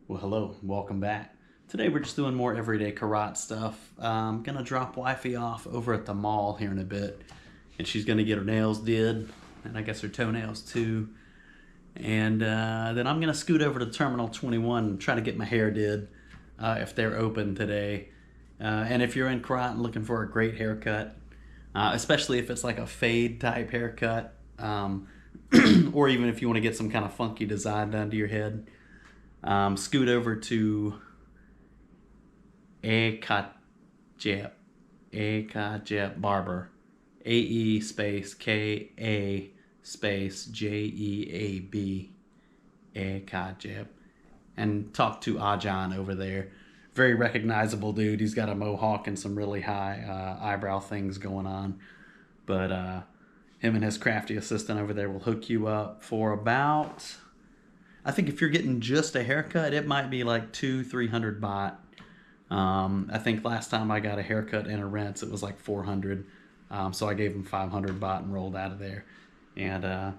Well, hello, welcome back. Today we're just doing more everyday Korat stuff. I'm gonna drop wifey off over at the mall here in a bit, and she's gonna get her nails did, and I guess her toenails too. And then I'm gonna scoot over to Terminal 21 and try to get my hair did if they're open today. And if you're in Korat and looking for a great haircut, especially if it's like a fade type haircut, or even if you want to get some kind of funky design done to your head, scoot over to Kajep Barber, AE space KA space JEAB, Kajep, and talk to Ajan over there. Very recognizable dude. He's got a mohawk and some really high eyebrow things going on. But him and his crafty assistant over there will hook you up for about, I think if you're getting just a haircut, it might be like 200-300 baht. I think last time I got a haircut and a rinse, it was like 400. So I gave him 500 baht and rolled out of there. And,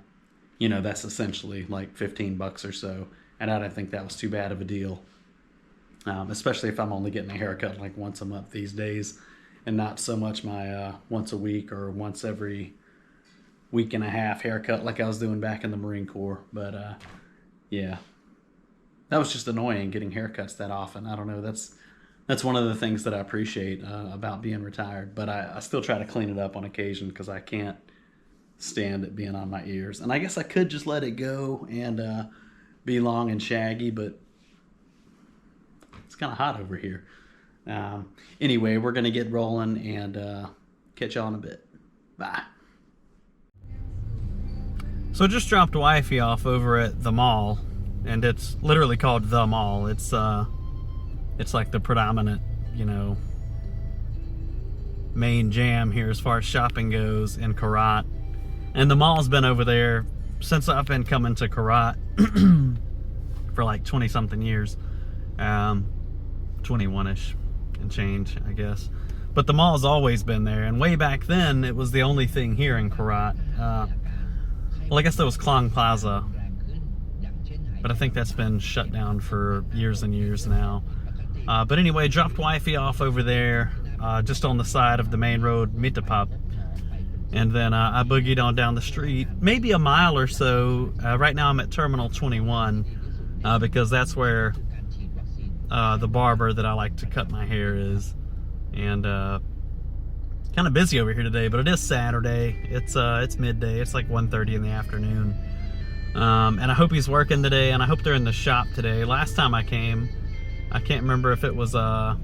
that's essentially like 15 bucks or so. And I didn't think that was too bad of a deal. Especially if I'm only getting a haircut like once a month these days, and not so much my once a week or once every week and a half haircut like I was doing back in the Marine Corps. But yeah, that was just annoying getting haircuts that often. I don't know. That's one of the things that I appreciate about being retired. But I still try to clean it up on occasion because I can't stand it being on my ears. And I guess I could just let it go and be long and shaggy, but it's kind of hot over here. Anyway, we're going to get rolling and catch y'all in a bit. Bye. So I just dropped wifey off over at the mall, and it's literally called the mall. It's like the predominant, main jam here as far as shopping goes in Korat. And the mall's been over there since I've been coming to Korat for like 20-something years. 21-ish and change, I guess. But the mall's always been there, and way back then, it was the only thing here in Korat. Well, I guess there was Klang Plaza, but I think that's been shut down for years and years now. But anyway, dropped wifey off over there, just on the side of the main road, Mitapap. And then I boogied on down the street, maybe a mile or so. Right now I'm at Terminal 21, because that's where the barber that I like to cut my hair is. And kind of busy over here today, but it is Saturday. It's midday. It's like 1:30 in the afternoon. And I hope he's working today, and I hope they're in the shop today. Last time I came, I can't remember if it was a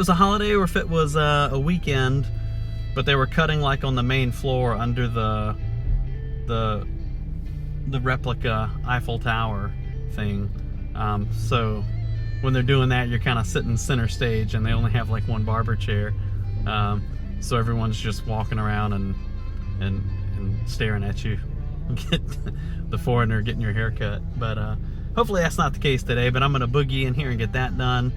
holiday or if it was a weekend, but they were cutting like on the main floor under the replica Eiffel Tower thing. So when they're doing that, you're kind of sitting center stage, and they only have like one barber chair. So everyone's just walking around and staring at you. Get the foreigner getting your hair cut. But hopefully that's not the case today, but I'm going to boogie in here and get that done.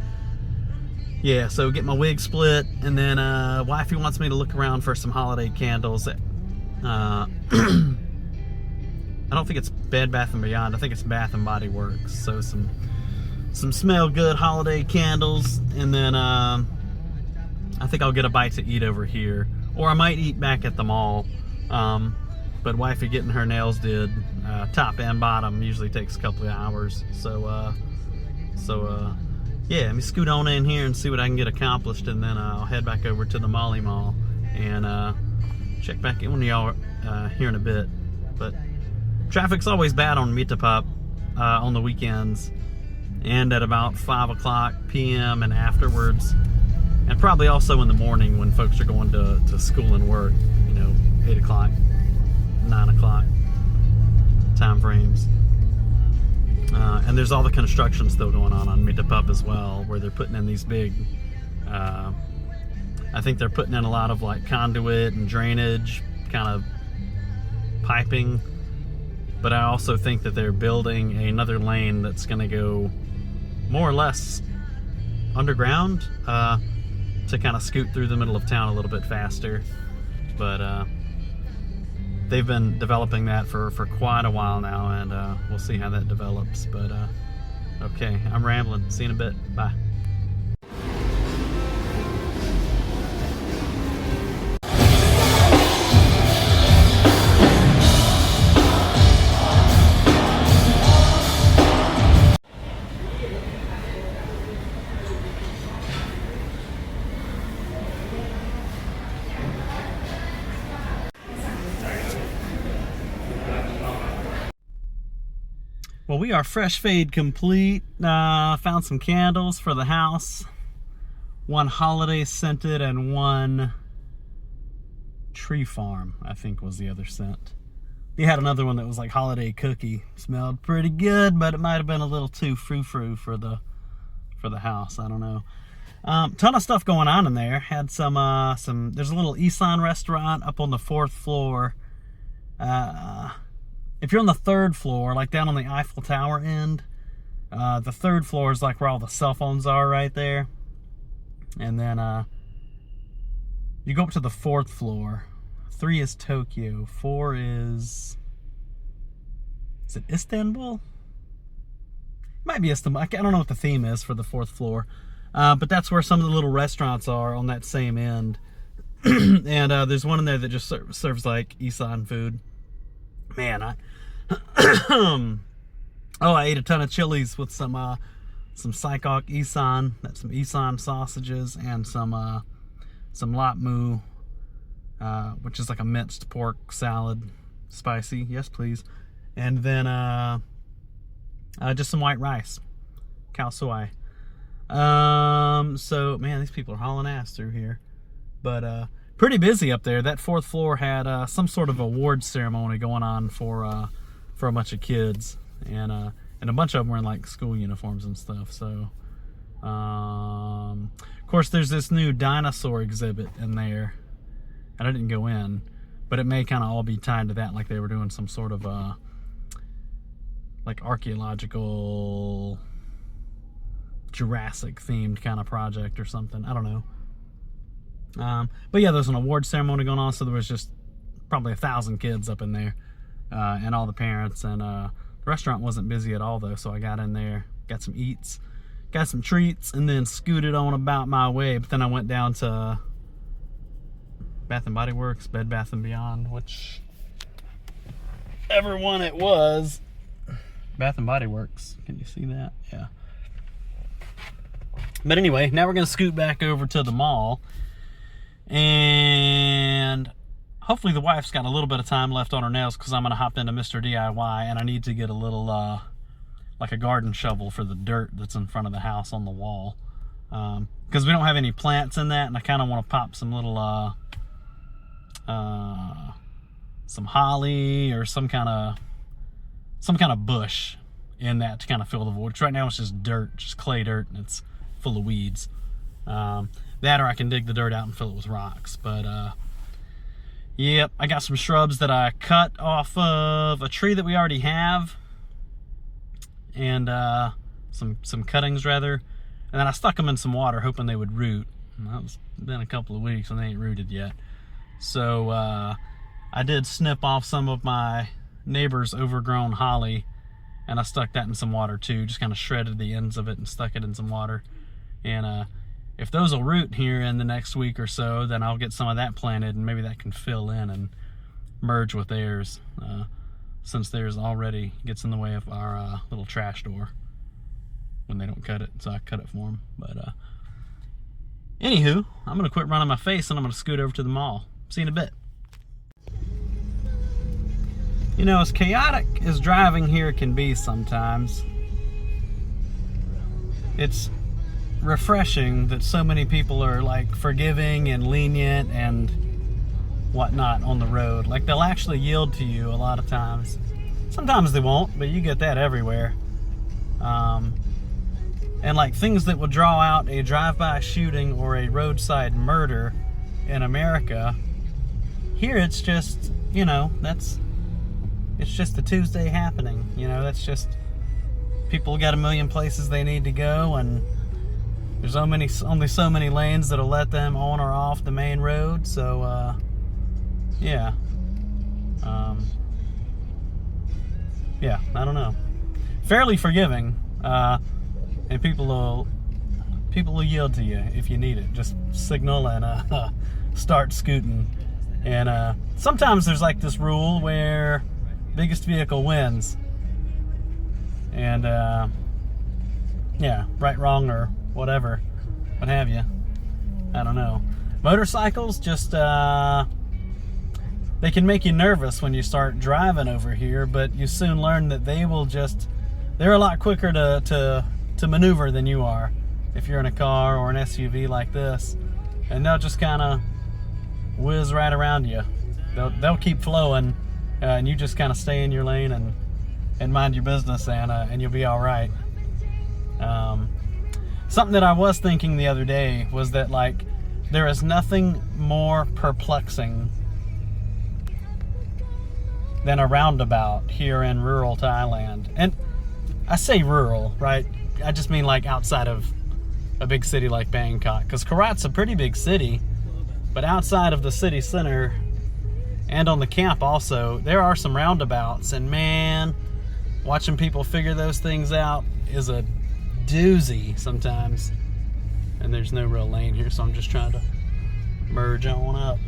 Yeah, so get my wig split, and then wifey wants me to look around for some holiday candles. I don't think it's Bed Bath & Beyond. I think it's Bath & Body Works. So some smell good holiday candles, and then I think I'll get a bite to eat over here, or I might eat back at the mall. But wifey getting her nails did, top and bottom, usually takes a couple of hours. So yeah, let me scoot on in here and see what I can get accomplished, and then I'll head back over to the Molly Mall and check back in with y'all here in a bit. But traffic's always bad on Mitapap on the weekends, and at about 5 o'clock p.m. and afterwards, and probably also in the morning when folks are going to school and work, 8 o'clock, 9 o'clock time frames. And there's all the construction still going on Mitapap as well, where they're putting in these big, I think they're putting in a lot of like conduit and drainage kind of piping, but I also think that they're building another lane that's going to go more or less underground to kind of scoot through the middle of town a little bit faster. But they've been developing that for quite a while now, and we'll see how that develops. But Okay, I'm rambling. See you in a bit. Bye. Well, we are fresh fade complete. Found some candles for the house. One holiday scented and one tree farm, I think was the other scent. He had another one that was like holiday cookie. Smelled pretty good, but it might have been a little too frou-frou for the house. I don't know. Ton of stuff going on in there. Had some there's a little Isan restaurant up on the 4th floor. If you're on the 3rd floor, like down on the Eiffel Tower end, the 3rd floor is like where all the cell phones are right there. And then you go up to the 4th floor. 3 is Tokyo. 4 is it Istanbul? It might be Istanbul. I don't know what the theme is for the 4th floor. But that's where some of the little restaurants are on that same end. And there's one in there that just serves like Isan food. Man, I ate a ton of chilies with some Psychok Isan. That's some Isan sausages and some lot moo, which is like a minced pork salad, spicy. Yes, please. And then just some white rice, khao soi. So man, these people are hauling ass through here, but pretty busy up there. That 4th floor had some sort of award ceremony going on for a bunch of kids, and a bunch of them were in like school uniforms and stuff. So, of course, there's this new dinosaur exhibit in there, and I didn't go in, but it may kind of all be tied to that, like they were doing some sort of like archaeological Jurassic themed kind of project or something. I don't know. But yeah, there's an award ceremony going on, so there was just probably 1,000 kids up in there, and all the parents, and the restaurant wasn't busy at all though, so I got in there, got some eats, got some treats, and then scooted on about my way. But then I went down to Bath and Body Works, Bed Bath and Beyond, whichever one it was. Bath and Body Works. Can you see that? Yeah. But anyway, now we're gonna scoot back over to the mall, and hopefully the wife's got a little bit of time left on her nails, because I'm going to hop into Mr. DIY, and I need to get a little, like a garden shovel for the dirt that's in front of the house on the wall. Because we don't have any plants in that, and I kind of want to pop some little, some holly or some kind of bush in that to kind of fill the void. Right now it's just dirt, just clay dirt, and it's full of weeds. That, or I can dig the dirt out and fill it with rocks. But, yep, I got some shrubs that I cut off of a tree that we already have, and some cuttings rather, and then I stuck them in some water hoping they would root. And it's been a couple of weeks and they ain't rooted yet. So I did snip off some of my neighbor's overgrown holly, and I stuck that in some water too, just kind of shredded the ends of it and stuck it in some water. And if those will root here in the next week or so, then I'll get some of that planted, and maybe that can fill in and merge with theirs, since theirs already gets in the way of our little trash door when they don't cut it, so I cut it for them. But anywho, I'm going to quit running my face, and I'm going to scoot over to the mall. See you in a bit. You know, as chaotic as driving here can be sometimes, it's refreshing that so many people are like forgiving and lenient and whatnot on the road. Like, they'll actually yield to you a lot of times. Sometimes they won't, but you get that everywhere. And like things that would draw out a drive-by shooting or a roadside murder in America, here it's just, you know, it's just a Tuesday happening. You know, that's just, people got a million places they need to go, and there's only so many lanes that'll let them on or off the main road. So, yeah. Yeah, I don't know. Fairly forgiving. and people will yield to you if you need it. Just signal and start scooting. And sometimes there's like this rule where biggest vehicle wins. And yeah, right, wrong, or whatever, what have you. I don't know. Motorcycles just they can make you nervous when you start driving over here, but you soon learn that they're a lot quicker to maneuver than you are if you're in a car or an SUV like this, and they'll just kind of whiz right around you. They'll keep flowing, and you just kind of stay in your lane and mind your business, and you'll be all right. Something that I was thinking the other day was that, like, there is nothing more perplexing than a roundabout here in rural Thailand. And I say rural, right? I just mean like outside of a big city like Bangkok, because Korat's a pretty big city, but outside of the city center and on the camp also, there are some roundabouts, and man, watching people figure those things out is a doozy sometimes. And there's no real lane here, so I'm just trying to merge on up.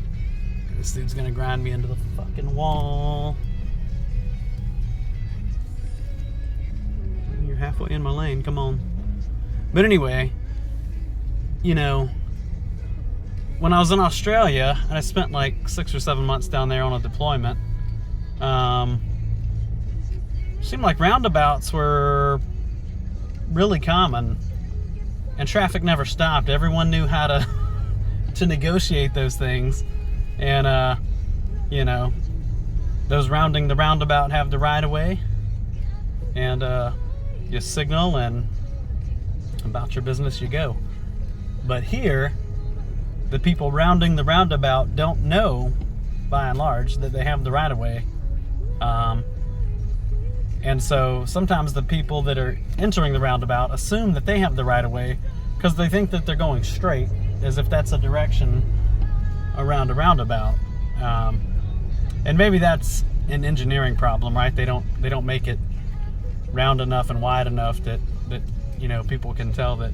This dude's gonna grind me into the fucking wall. You're halfway in my lane, come on. But anyway, you know, when I was in Australia, and I spent like 6 or 7 months down there on a deployment, seemed like roundabouts were really common, and traffic never stopped. Everyone knew how to negotiate those things. And you know, those rounding the roundabout have the right of way, and you signal, and about your business you go. But here, the people rounding the roundabout don't know, by and large, that they have the right of way. And so sometimes the people that are entering the roundabout assume that they have the right of way because they think that they're going straight, as if that's a direction around a roundabout. And maybe that's an engineering problem, right? They don't make it round enough and wide enough that you know, people can tell that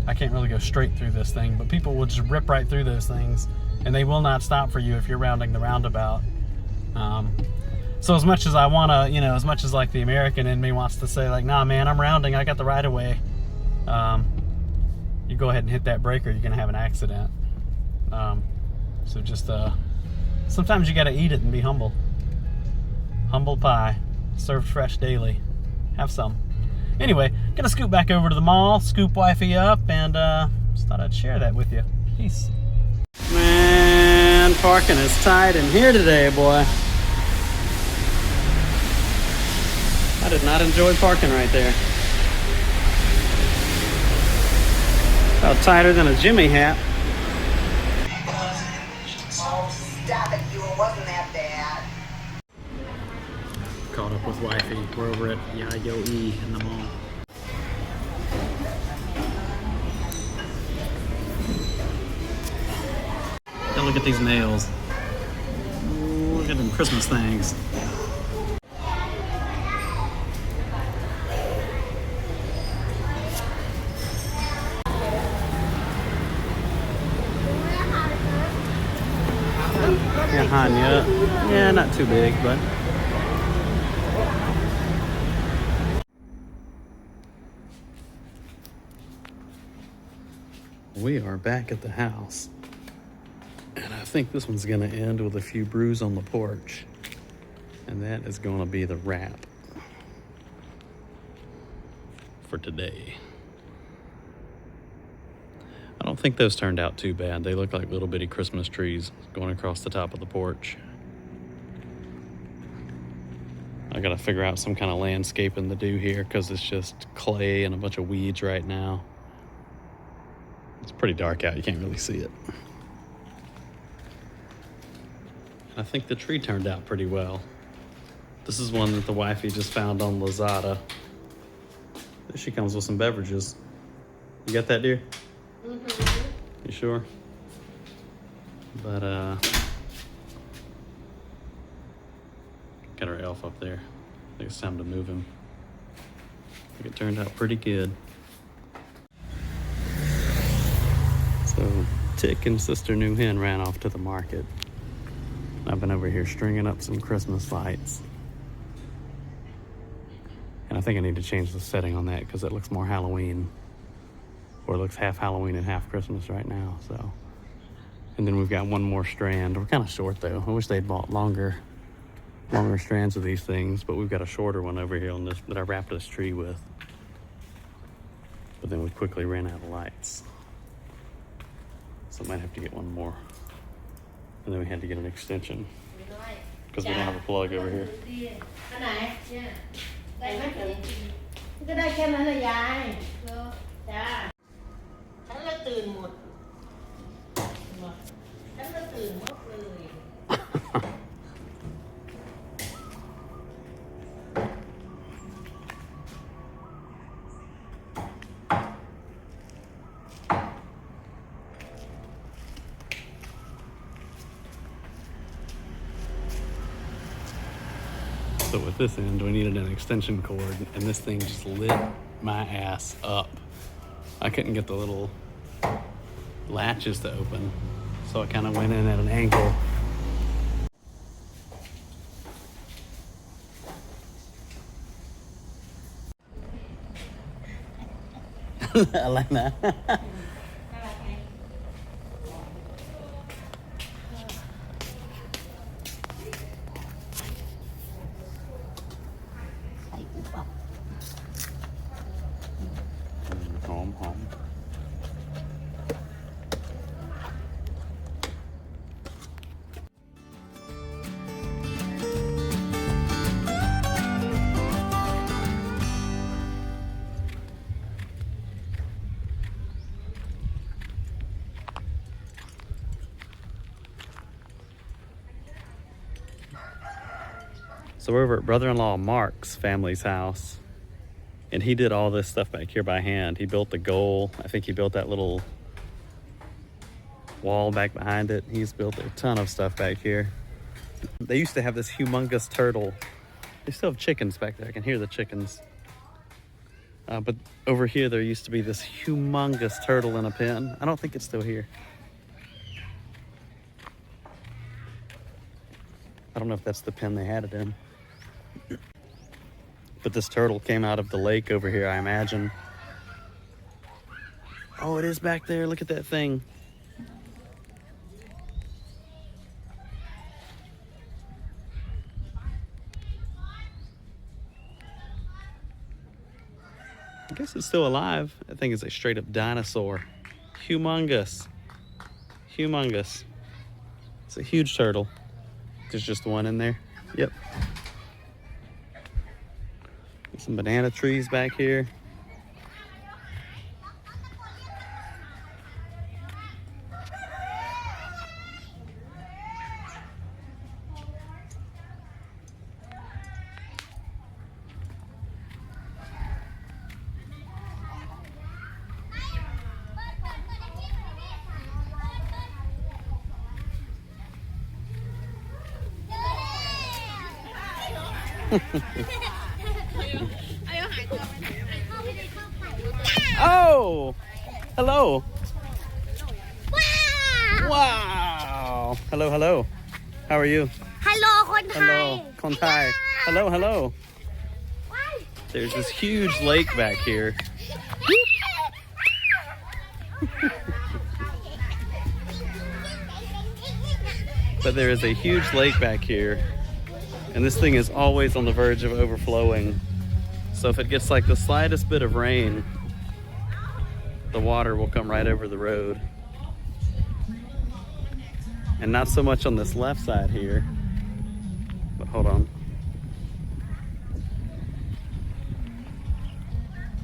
I can't really go straight through this thing, but people will just rip right through those things, and they will not stop for you if you're rounding the roundabout. So as much as I want to, you know, as much as like the American in me wants to say like, nah man, I'm rounding, I got the right of way, you go ahead and hit that brake or you're gonna have an accident. So just sometimes you got to eat it and be humble. Humble pie, served fresh daily. Have some. Anyway, gonna scoot back over to the mall, scoop wifey up, and just thought I'd share that with you. Peace. Man, parking is tight in here today, boy. I did not enjoy parking right there. Felt tighter than a Jimmy hat. Stop it, you wasn't that bad. Caught up with wifey. We're over at Yayo-E in the mall. Now look at these nails. Ooh, look at them Christmas things. Yeah, yeah, not too big, but we are back at the house, and I think this one's gonna end with a few brews on the porch, and that is gonna be the wrap for today. I don't think those turned out too bad. They look like little bitty Christmas trees going across the top of the porch. I gotta figure out some kind of landscaping to do here because it's just clay and a bunch of weeds right now. It's pretty dark out, you can't really see it. I think the tree turned out pretty well. This is one that the wifey just found on Lazada. There she comes with some beverages. You got that, dear? Mm-hmm. You sure? But got our elf up there. I think it's time to move him. It turned out pretty good. So Tick and Sister New Hen ran off to the market. I've been over here stringing up some Christmas lights. And I think I need to change the setting on that because it looks more Halloween. Or it looks half Halloween and half Christmas right now, so. And then we've got one more strand. We're kind of short though. I wish they'd bought longer strands of these things, but we've got a shorter one over here on this that I wrapped this tree with. But then we quickly ran out of lights. So I might have to get one more. And then we had to get an extension because we don't have a plug over here. So with this end, we needed an extension cord, and this thing just lit my ass up. I couldn't get the little latches to open, so I kind of went in at an angle. I like that. Home. So we're over at brother-in-law Mark's family's house, and he did all this stuff back here by hand. He built the goal. I think he built that little wall back behind it. He's built a ton of stuff back here. They used to have this humongous turtle. They still have chickens back there. I can hear the chickens. But over here, there used to be this humongous turtle in a pen. I don't think it's still here. I don't know if that's the pen they had it in. But this turtle came out of the lake over here, I imagine. Oh, it is back there. Look at that thing. I guess it's still alive. That thing is a straight up dinosaur. Humongous. Humongous. It's a huge turtle. There's just one in there. Yep. Some banana trees back here. Oh, hello. Wow! Wow. Hello. How are you? Hello, คนไทย Hello, Kontai. Hello. There's this huge lake back here. But there is a huge lake back here, and this thing is always on the verge of overflowing. So if it gets like the slightest bit of rain, the water will come right over the road. And not so much on this left side here, but hold on.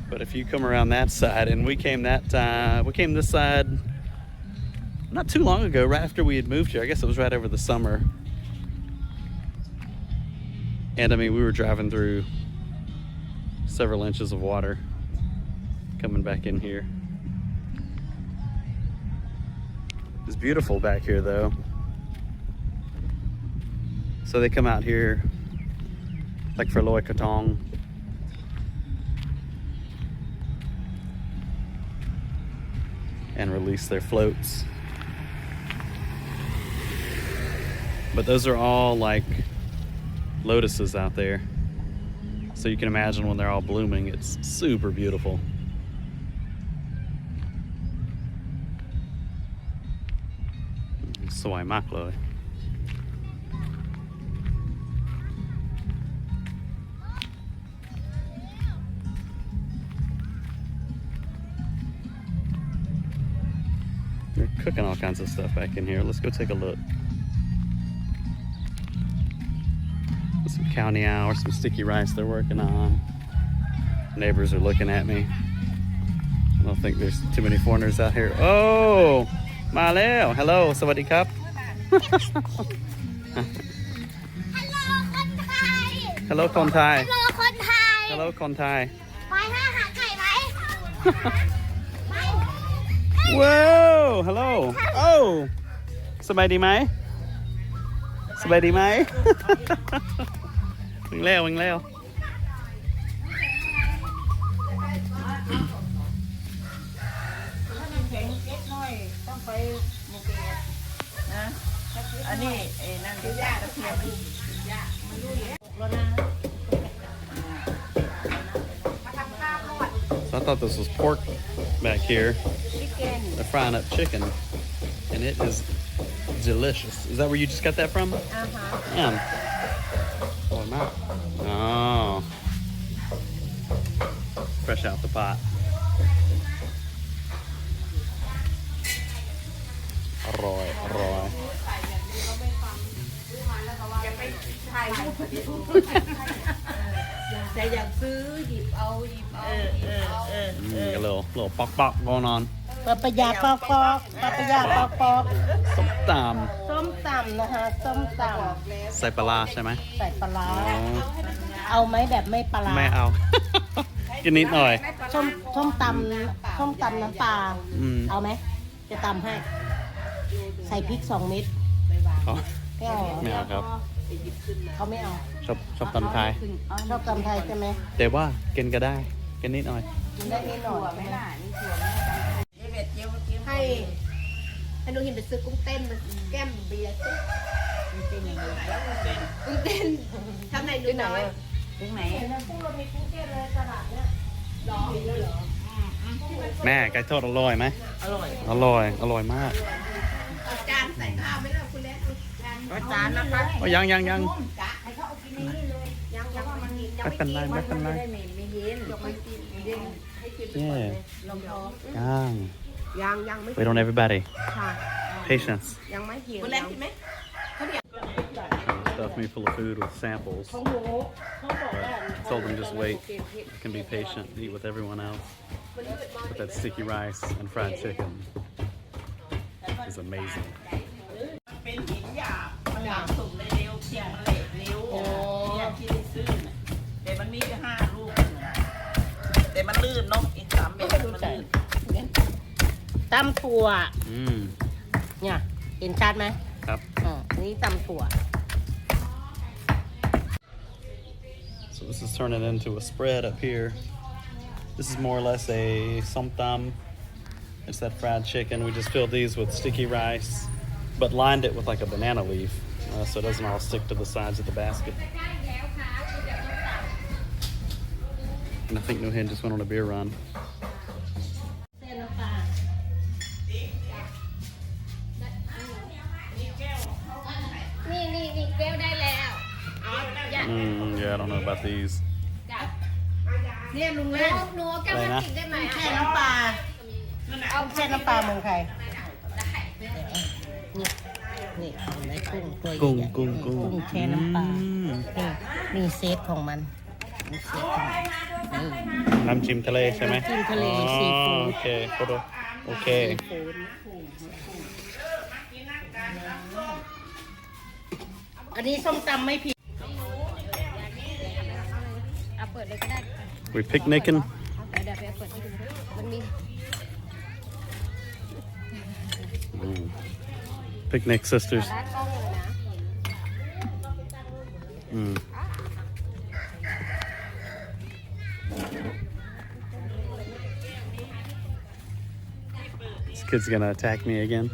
But if you come around that side, and we came this side not too long ago, right after we had moved here. I guess it was right over the summer. And I mean, we were driving through several inches of water coming back in here. It's beautiful back here though. So they come out here like for Loy Katong. and release their floats. But those are all like lotuses out there. So you can imagine when they're all blooming, it's super beautiful. Soi mắc rồi. They're cooking all kinds of stuff back in here. Let's go take a look. Some cow niao or some sticky rice they're working on. Neighbors are looking at me. I don't think there's too many foreigners out here. Oh, ma leo. Hello, สวัสดีครับ Hello คนไทย Hello คนไทย Hello คนไทย ไปห้าหาไข่ไหม ว้าว Hello โอ้สบายดีไหมสบายดีไหม วิ่งเร็ววิ่งเร็ว อันนี้ไอ้นั่นคือยากระเทียม So I thought this was pork back here. chicken They're frying up chicken, and it is delicious. Is that where you just got that from? Yeah. Oh, not. Oh. Fresh out the pot. Roy, Roy. แต่อยากซื้อหยิบเอาหยิบเอา A little pok pok going on. ปะปะยาปอกปอกปะปะยาปอกปอก Somtam. ส้มตำนะคะส้มต Sai pala, ใช่ไหม ำใส่ปลาร้า อ๋อ เอาไหมแบบไม่ปลาร้า ไม่เอา กินนิดหน่อย ส้มตำน้ำปลา อืม เอาไหมจะตำให้ ใส่พริก2 เม็ด อ๋อ ไม่เอาเหรอ ไม่เอาครับ เขาไม่เอา ชอบตำไทย ชอบตำไทยใช่ไหม แต่ว่ากินก็ได้ กินนิดหน่อย กินได้นิดหน่อยใช่ไหม ให้ให้หนูเห็นไปซื้อกุ้งเต้นมาแก้มเบียร์สิกุ้งเต้นทำไหนดูหน่อย ถึงไหน แม่ไก่ทอดอร่อยไหม อร่อย อร่อย อร่อยมาก เอาจานใส่ข้าวไหมล่ะคุณเล็กเอาจาน จานนะคะ โอ้ยัง ยังว่ามันกินยัง ไม่เป็นไรไม่เป็นไร ไม่เย็น ไม่กินเย็นให้กิน Yeah ลองท้อง ยัง ไม่ Wait on everybody ค่ะ Patience ยังไม่หิว คุณเล่นกินไหม Stuff me full of food with samples Told them just wait I can be patient Eat with everyone else But that sticky rice and fried chicken is amazing เป็นหินหยาบมันหยาบสุกเร็วเพียงเละเร็วอยากกินซื่อน่ะแต่มันมีแค่5 ลูกแต่มันลื่นเนาะอีก3 แบบมันลื่น ตำถั่ว อืม เนี่ยเห็นชัดไหม ครับ อันนี้ตำถั่ว So this is turning into a spread up here. This is more or less a somtam. It's that fried chicken. We just filled these with sticky rice, but lined it with like a banana leaf, so it doesn't all stick to the sides of the basket. And I think Nuhin just went on a beer run. นี่แก้วได้แล้ว Yeah, I don't know about these. เนี่ยลุงเล่น หนูแก้วพลาสติกได้ไหม แช่น้ำปลาเอาแช่น้ำปลาเมืองไทยนี่นี่เอาไหนกุ้งตัวใหญ่ กุ้ง ๆ กุ้ง กุ้งแช่น้ำปลานี่มีเซฟของมันมีเซฟของมันนี่ น้ำจิ้มทะเลใช่ไหม น้ำจิ้มทะเลซีฟู้ด โอเคโอเค อันนี้ส้มตำไม่ผิด เอาเปิดเลยก็ได้ We picnicking. เดี๋ยวไปเปิดให้ดูมันมี Picnic sisters. ร้านกล้องเลยนะ Mm. It's kid's gonna attack me again.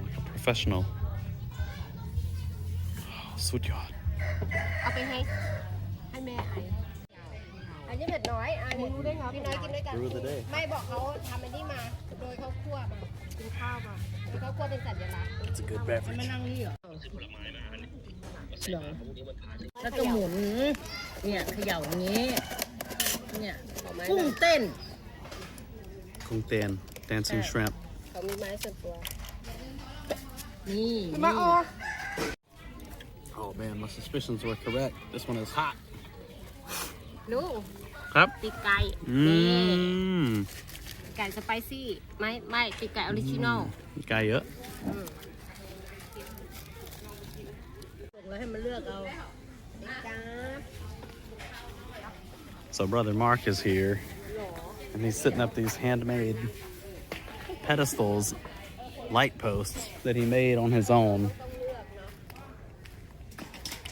Like a professional. Oh, สุดยอด เอาไปให้แม่ไออันนี้เผ็ดน้อยอันนี้รู้ได้ไงพี่น้อยกินด้วยกัน Brew of the day ไม่บอกเขาทำอันนี้มา โดยเขาคั่วมากินข้าวมาโดยเขาคั่วเป็นสัญลักษณ์ It's a good beverage เหรอแล้วก็หมุน เนี่ยเขย่าอย่างนี้ เนี่ยกุ้งเต้น Kung Tan dancing shrimp เขามีไม้ส่วนตัว นี่ มาออ Oh man, my suspicions were correct. This one is hot. ลูก ครับ ปีกไก่ ไก่สไปซี่ไม่ปีกไก่ออริจินอล ไก่เยอะ บอกแล้วให้มันเลือกเอา So brother Mark is here, and he's setting up these handmade pedestals, light posts that he made on his own.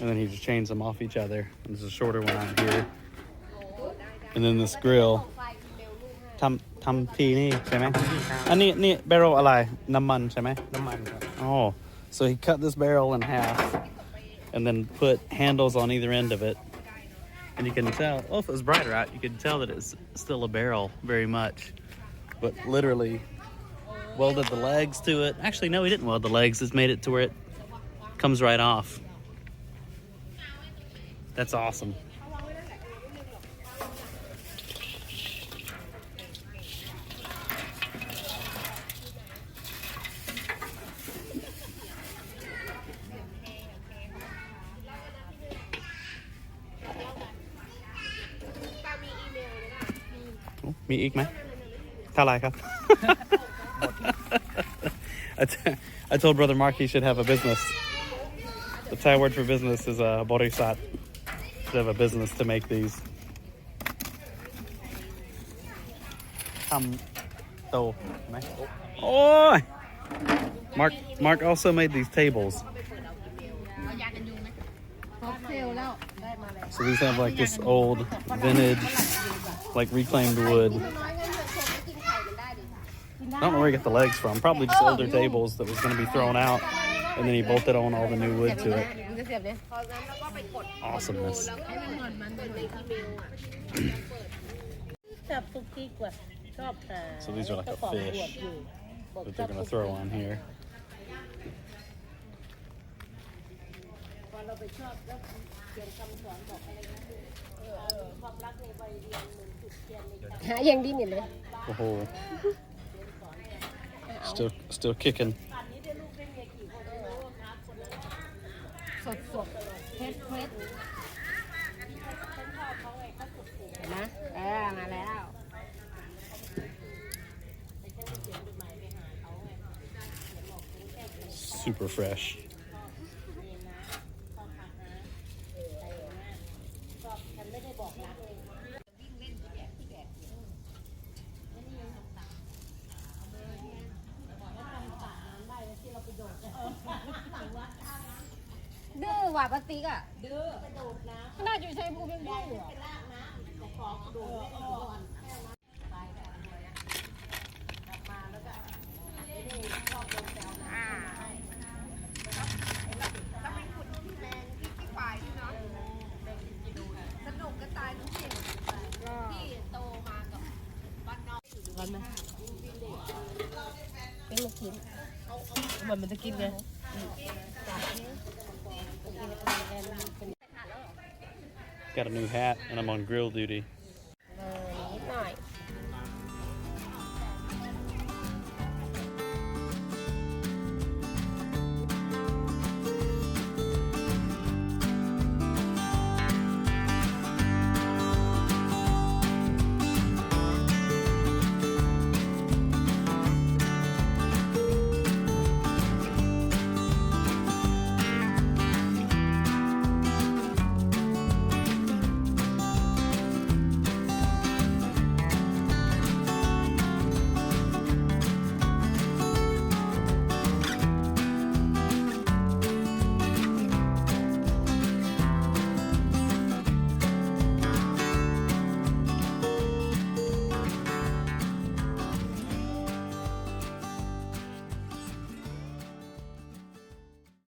And then he just chains them off each other. And there's a shorter one out here. And then this grill. ทำทีนี่ใช่ไหมอันนี้ barrel อะไรน้ำมันใช่ไหมน้ำมันครับ Oh, so he cut this barrel in half and then put handles on either end of it. And you can tell, oh, if it was brighter out, you could tell that it's still a barrel very much. But literally welded the legs to it. Actually, no, he didn't weld the legs. Just made it to where it comes right off. That's awesome. Oh, มีอีกไหมเท่าไหร่ครับ I told brother Mark he should have a business. The Thai word for business is a borisat. Should have a business to make these. ทำโตไหมโอ้ย Mark also made these tables. So these have like this old vintage, like reclaimed wood. I don't know where he got the legs from. Probably just older tables that was going to be thrown out, and then he bolted on all the new wood to it. Awesomeness. ชอบซุกี้กว่าชอบ So these are like a fish that they're going to throw on here. หาอย่างดีเนี่ยเลย Oh, still kicking. สดเผ็ดเห็นไหมมาแล้ว Super fresh. ดื้อว่ะปาติกอ่ะดื้อน่าจะใช้ภูมิยังดื้อร้อนไหมเป็นลูกชิ้นเหมือนมันจะกินไงGot a new hat, and I'm on grill duty.